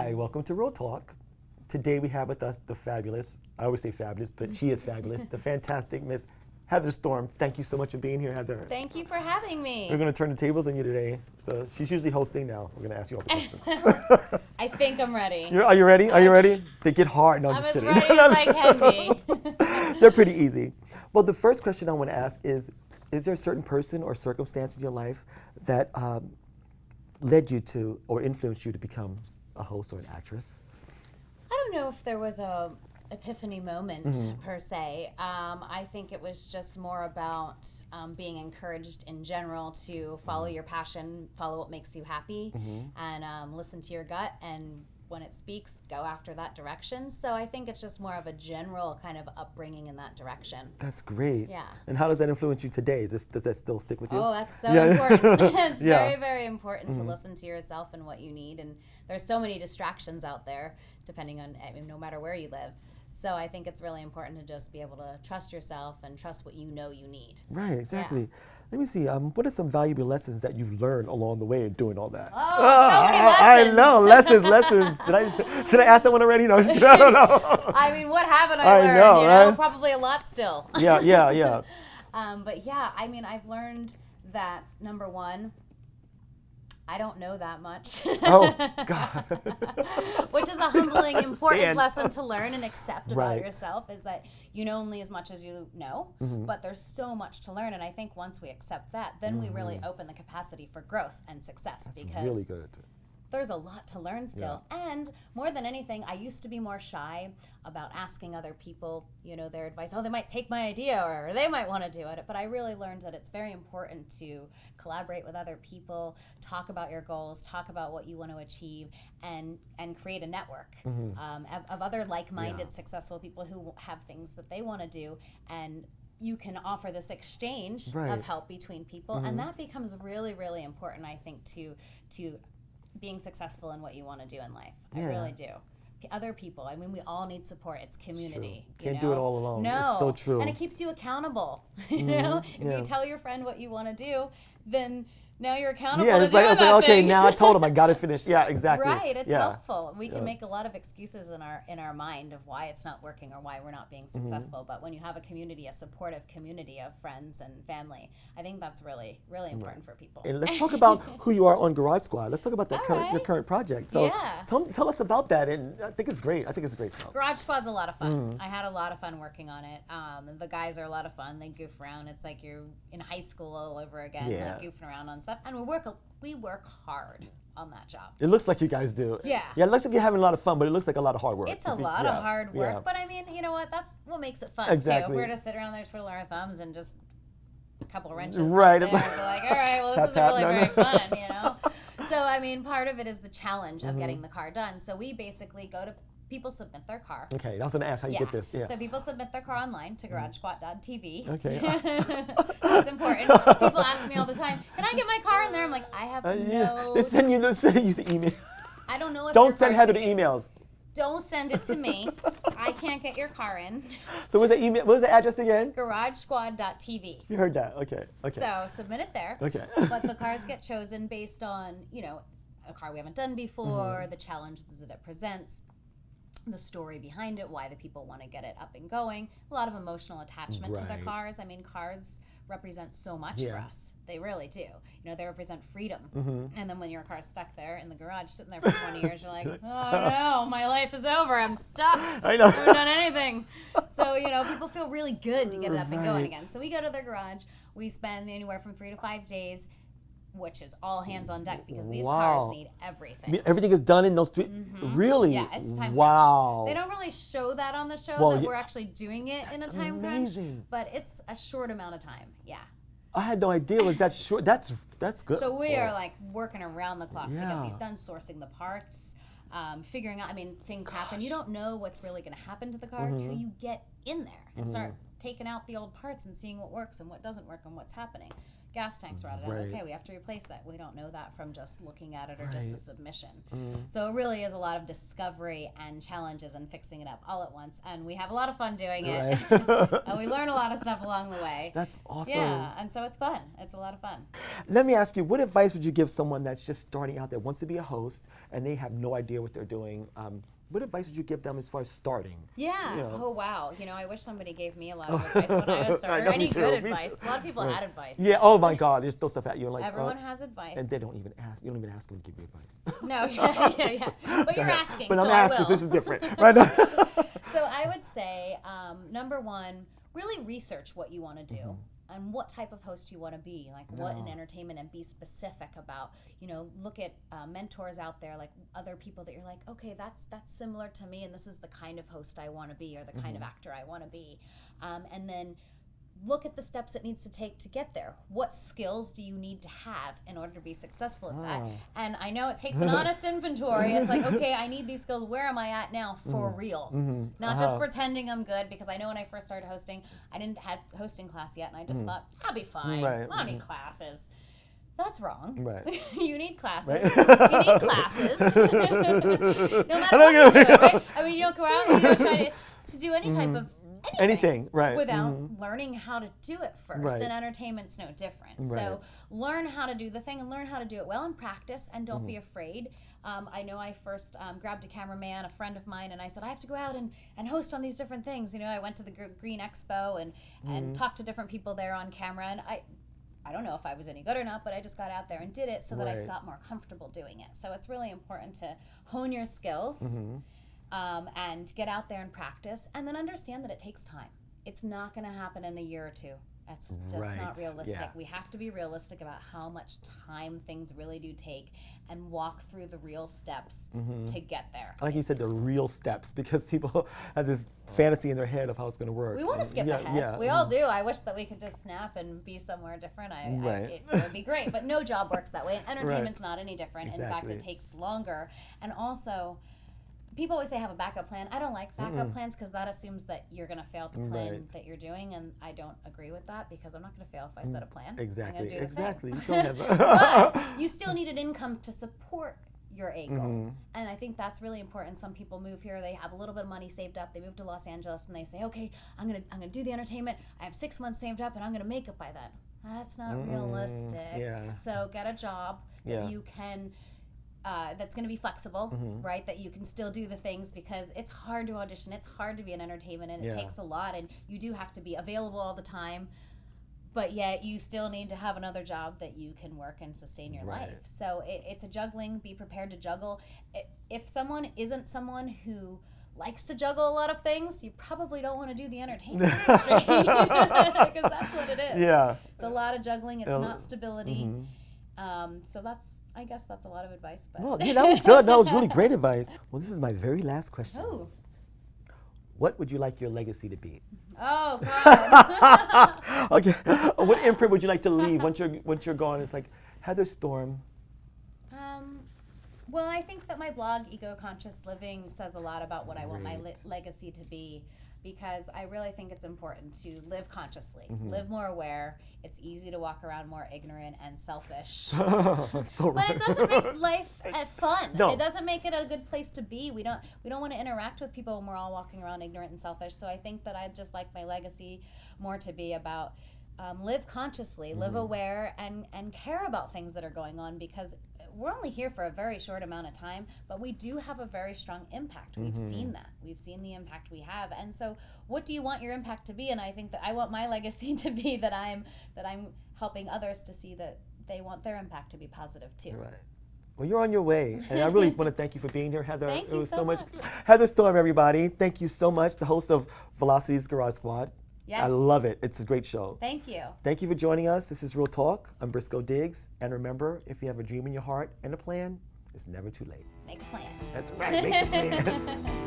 Hi, welcome to Real Talk. Today we have with us the fabulous, I always say fabulous, but she is fabulous, the fantastic Miss Heather Storm. Thank you so much for being here, Heather. Thank you for having me. We're going to turn the tables on you today. So she's usually hosting now. We're going to ask you all the questions. I think I'm ready. Are you ready? Are you ready? They get hard. No, I'm I'm just as kidding. ready as I can be. They're pretty easy. Well, the first question I want to ask is there a certain person or circumstance in your life that led you to or influenced you to become a host or an actress? I don't know if there was a epiphany moment per se. I think it was just more about being encouraged in general to follow your passion, follow what makes you happy, and listen to your gut, and when it speaks, go after that direction. So I think it's just more of a general kind of upbringing in that direction. That's great. Yeah. And how does that influence you today? Does that still stick with you? Oh, that's so important. It's Yeah. very, very important to listen to yourself and what you need. And there's so many distractions out there, depending on, no matter where you live. So I think it's really important to just be able to trust yourself and trust what you know you need. Right, exactly. Let me see. What are some valuable lessons that you've learned along the way in doing all that? Oh, so many I lessons. know, lessons. Did I ask that one already? No, I don't know. I mean, what haven't I learned? know, you know, right? probably a lot still. Yeah. But yeah, I mean, I've learned that, number one, I don't know that much. Oh, God. Which is a humbling, important Understand. lesson to learn and accept about Right. yourself, is that you know only as much as you know, but there's so much to learn. And I think once we accept that, then we really open the capacity for growth and success, because Really good. there's a lot to learn still. And more than anything, I used to be more shy about asking other people, their advice. Oh, they might take my idea, or they might want to do it. But I really learned that it's very important to collaborate with other people, talk about your goals, talk about what you want to achieve, and create a network of other like-minded, successful people who have things that they want to do. And you can offer this exchange Right. of help between people. And that becomes really, really important, I think, to being successful in what you want to do in life. I Yeah. really do. Other people, I mean, we all need support. It's community. True. Can't do it all alone. No. It's so true. And it keeps you accountable. If Yeah. you tell your friend what you want to do, then now you're accountable Yeah, to it's like, doing it's like that okay, thing. now I told him I got to finish. Yeah, exactly. Right, it's yeah. helpful. We can make a lot of excuses in our mind of why it's not working or why we're not being successful. But when you have a community, a supportive community of friends and family, I think that's really, really important for people. And let's talk about who you are on Garage Squad. Let's talk about that All your right. current project. So Yeah. tell us about that. And I think it's great. I think it's a great show. Garage Squad's a lot of fun. I had a lot of fun working on it. The guys are a lot of fun. They goof around. It's like you're in high school all over again, Yeah. like goofing around on stuff. And we work hard on that job. It looks like you guys do. Yeah. Yeah, it looks like you're having a lot of fun, but it looks like a lot of hard work. It's a lot of hard work, but I mean, you know what? That's what makes it fun Exactly. too. If we're to sit around there twiddling our thumbs and just a couple of wrenches, Right. there, and be like, all right, well, Tap, this tap. isn't really No, very no. fun, So I mean, part of it is the challenge of getting the car done. So we basically go to people submit their car. Okay, I was going to ask how you get this. Yeah. So people submit their car online to garagesquat.tv. Okay. It's important. People ask me all the time, can I get my car in there? I'm like, I have no... They send you the email. I don't know if Don't your send car's Heather the gonna get- emails. Don't send it to me. I can't get your car in. So what's the email? What was the address again? Garagesquad.tv. You heard that. Okay. So submit it there. Okay. But the cars get chosen based on, a car we haven't done before, the challenges that it presents, the story behind it, why the people want to get it up and going, a lot of emotional attachment to their Right. cars. I mean, cars represent so much for Yeah. us. They really do. They represent freedom. And then when your car's stuck there in the garage, sitting there for 20 years, you're like, oh no, my life is over. I'm stuck. I know. I haven't done anything. So, people feel really good to get it up and going Right. again. So we go to their garage. We spend anywhere from 3 to 5 days, which is all hands on deck, because these Wow. cars need everything. Everything is done in those 3. Really? Yeah, it's time Wow. crunch. They don't really show that on the show, Well, that yeah, we're actually doing it in a time amazing. crunch, but it's a short amount of time. Yeah. I had no idea it was that short. That's good. So we are like working around the clock to Yeah. get these done, sourcing the parts, figuring out. I mean, things happen. You don't know what's really going to happen to the car until you get in there and start taking out the old parts and seeing what works and what doesn't work and what's happening. Gas tanks rotted out. Right. Okay, we have to replace that. We don't know that from just looking at it or just Right. the submission. So it really is a lot of discovery and challenges and fixing it up all at once. And we have a lot of fun doing it. Right. And we learn a lot of stuff along the way. That's awesome. Yeah, and so it's fun. It's a lot of fun. Let me ask you, what advice would you give someone that's just starting out that wants to be a host and they have no idea what they're doing? What advice would you give them as far as starting? Yeah. You know. Oh, wow. You know, I wish somebody gave me a lot of advice when I was starting. I know, Or any me too, good me advice. too. A lot of people had advice. Yeah. Oh my God. They just throw stuff at you and like. Everyone has advice. And they don't even ask. You don't even ask them to give you advice. No, yeah. But you're asking, But so I'm I asking. will. So this is different, right? So I would say, number one, really research what you want to do. Mm-hmm. And what type of host you want to be, like what in entertainment, and be specific about, look at mentors out there, like other people that you're like, okay, that's similar to me, and this is the kind of host I want to be, or the kind of actor I want to be. And then look at the steps it needs to take to get there. What skills do you need to have in order to be successful at that? And I know it takes an honest inventory. It's like, okay, I need these skills. Where am I at now for real? Not just pretending I'm good, because I know when I first started hosting, I didn't have hosting class yet, and I just thought, I'll be fine. Right. I don't need classes. That's wrong. Right. You need classes. Right. You need classes. No matter what you're doing, right? I mean, you don't go out and you don't try to do any type of Anything, right. without learning how to do it first. Right. And entertainment's no different. Right. So learn how to do the thing and learn how to do it well and practice, and don't be afraid. I know I first grabbed a cameraman, a friend of mine, and I said, I have to go out and host on these different things. I went to the Green Expo and talked to different people there on camera, and I don't know if I was any good or not, but I just got out there and did it so that I Right. got more comfortable doing it. So it's really important to hone your skills and get out there and practice, and then understand that it takes time. It's not going to happen in a year or two. That's just Right. not realistic. Yeah. We have to be realistic about how much time things really do take, and walk through the real steps to get there. Like you said, the real steps, because people have this fantasy in their head of how it's going to work. We want to And skip ahead. Yeah. We all do. I wish that we could just snap and be somewhere different. Right. It would be great, but no job works that way. And entertainment's not any different. In fact, Exactly. it takes longer. And also, people always say have a backup plan. I don't like backup plans, because that assumes that you're going to fail at the plan Right. that you're doing, and I don't agree with that, because I'm not going to fail if I set a plan. I'm Exactly. going to do the Exactly. thing. You don't have But you still need an income to support your A goal. And I think that's really important. Some people move here, they have a little bit of money saved up, they move to Los Angeles, and they say, okay, I'm gonna do the entertainment, I have 6 months saved up, and I'm gonna make it by then. That's not realistic. Yeah. So get a job Yeah. that you can that's going to be flexible, right? That you can still do the things, because it's hard to audition, it's hard to be in entertainment, and it Yeah. takes a lot, and you do have to be available all the time, but yet you still need to have another job that you can work and sustain your Right. life. So it's a juggling. Be prepared to juggle. If someone isn't someone who likes to juggle a lot of things, you probably don't want to do the entertainment industry, because that's what it is. Yeah. It's a lot of juggling. It's Yeah. not stability. So I guess that's a lot of advice. But Well, yeah, that was good. That was really great advice. Well, this is my very last question. Oh. What would you like your legacy to be? Oh God. Okay. What imprint would you like to leave once you're gone? It's like Heather Storm. Well, I think that my blog, Ego Conscious Living, says a lot about what I want my Great. legacy to be, because I really think it's important to live consciously, Mm-hmm. live more aware. It's easy to walk around more ignorant and selfish. So But right. it doesn't make life fun. No. It doesn't make it a good place to be. We don't want to interact with people when we're all walking around ignorant and selfish. So I think that I'd just like my legacy more to be about live consciously, live aware, and care about things that are going on, because we're only here for a very short amount of time, but we do have a very strong impact. We've seen that. We've seen the impact we have. And so what do you want your impact to be? And I think that I want my legacy to be that I'm helping others to see that they want their impact to be positive too. Right. Well, you're on your way, and I really want to thank you for being here, Heather. Thank It you was so much. much. Heather Storm, everybody. Thank you so much. The host of Velocity's Garage Squad. Yes. I love it. It's a great show. Thank you. Thank you for joining us. This is Real Talk. I'm Briscoe Diggs. And remember, if you have a dream in your heart and a plan, it's never too late. Make a plan. That's right. Make a plan.